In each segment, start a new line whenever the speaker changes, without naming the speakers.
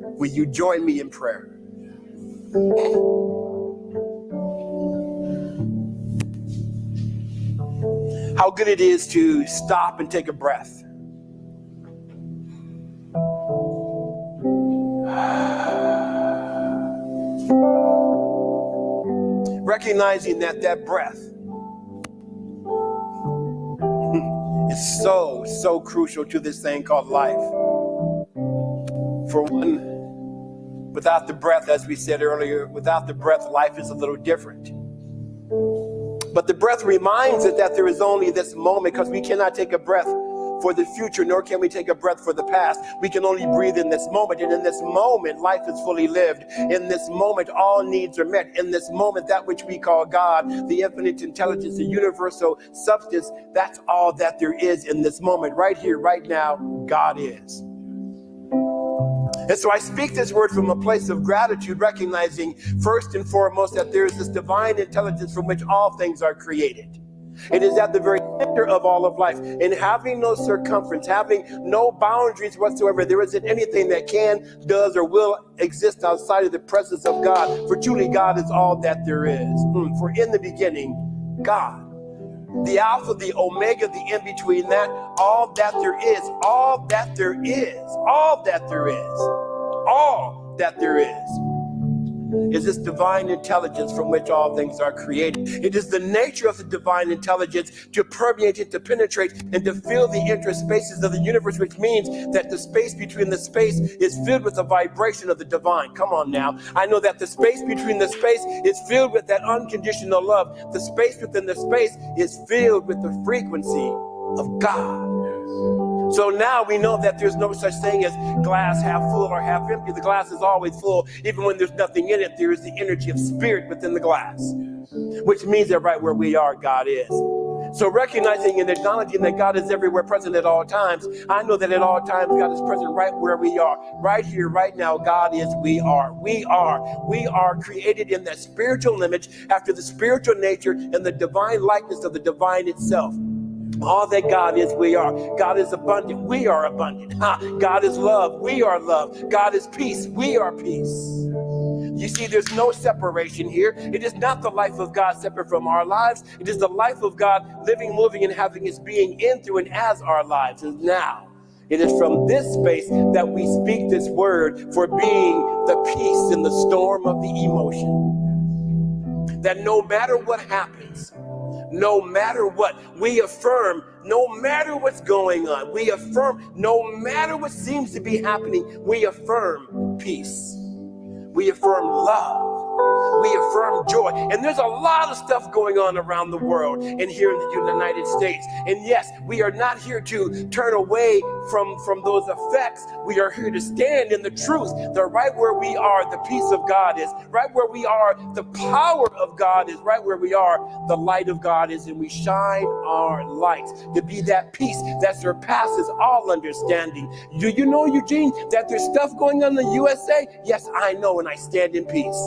Will you join me in prayer? How good it is to stop and take a breath. Recognizing that breath is so crucial to this thing called life. For one, without the breath, as we said earlier, without the breath, life is a little different. But the breath reminds us that there is only this moment, because we cannot take a breath for the future, nor can we take a breath for the past. We can only breathe in this moment. And in this moment, life is fully lived. In this moment, all needs are met. In this moment, that which we call God, the infinite intelligence, the universal substance, that's all that there is in this moment. Right here, right now, God is. And so I speak this word from a place of gratitude, recognizing first and foremost that there is this divine intelligence from which all things are created. It is at the very center of all of life. And having no circumference, having no boundaries whatsoever, there isn't anything that can, does, or will exist outside of the presence of God. For truly, God is all that there is. For in the beginning, God. The Alpha, the Omega, the in-between that, all that there is, all that there is, all that there is, all that there is this divine intelligence from which all things are created. It is the nature of the divine intelligence to permeate it, to penetrate, and to fill the interspaces of the universe, which means that the space between the space is filled with the vibration of the divine. Come on now. I know that the space between the space is filled with that unconditional love. The space within the space is filled with the frequency of God. So now we know that there's no such thing as glass half full or half empty. The glass is always full. Even when there's nothing in it, there is the energy of spirit within the glass, which means that right where we are, God is. So recognizing and acknowledging that God is everywhere present at all times, I know that at all times God is present right where we are. Right here, right now, God is, we are. We are created in that spiritual image after the spiritual nature and the divine likeness of the divine itself. All that God is, we are. God is abundant, we are abundant. God is love, we are love. God is peace, we are peace. You see, there's no separation here. It is not the life of God separate from our lives. It is the life of God living, moving, and having His being in, through, and as our lives. And now, it is from this space that we speak this word for being the peace in the storm of the emotion. That no matter what happens, no matter what, we affirm, no matter what's going on, we affirm, no matter what seems to be happening, we affirm peace. We affirm love. We affirm joy. And there's a lot of stuff going on around the world and here in the United States. And yes, we are not here to turn away from those effects. We are here to stand in the truth that right where we are, the peace of God is. Right where we are, the power of God is. Right where we are, the light of God is. And we shine our lights to be that peace that surpasses all understanding. Do you know, Eugene, that there's stuff going on in the USA? Yes, I know, and I stand in peace.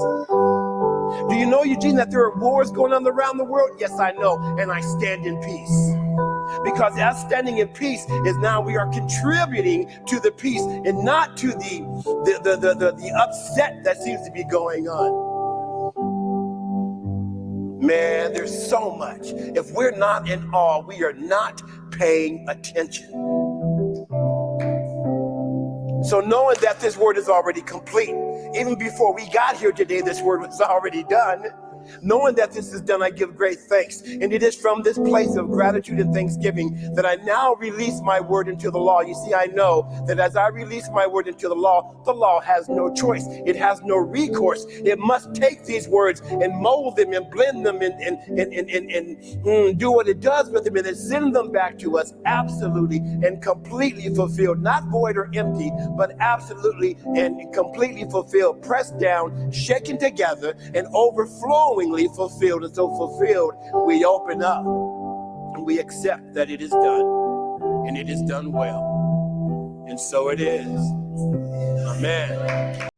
Do you know, Eugene, that there are wars going on around the world? Yes, I know, and I stand in peace. Because us standing in peace is now we are contributing to the peace and not to the upset that seems to be going on. Man, there's so much. If we're not in awe, we are not paying attention. So knowing that this word is already complete, even before we got here today, this word was already done. Knowing that this is done, I give great thanks. And it is from this place of gratitude and thanksgiving that I now release my word into the law. You see, I know that as I release my word into the law has no choice. It has no recourse. It must take these words and mold them and blend them and do what it does with them and then send them back to us absolutely and completely fulfilled. Not void or empty, but absolutely and completely fulfilled. Pressed down, shaken together, and overflowingly fulfilled. And so fulfilled, we open up and we accept that it is done, and it is done well. And so it is. Amen.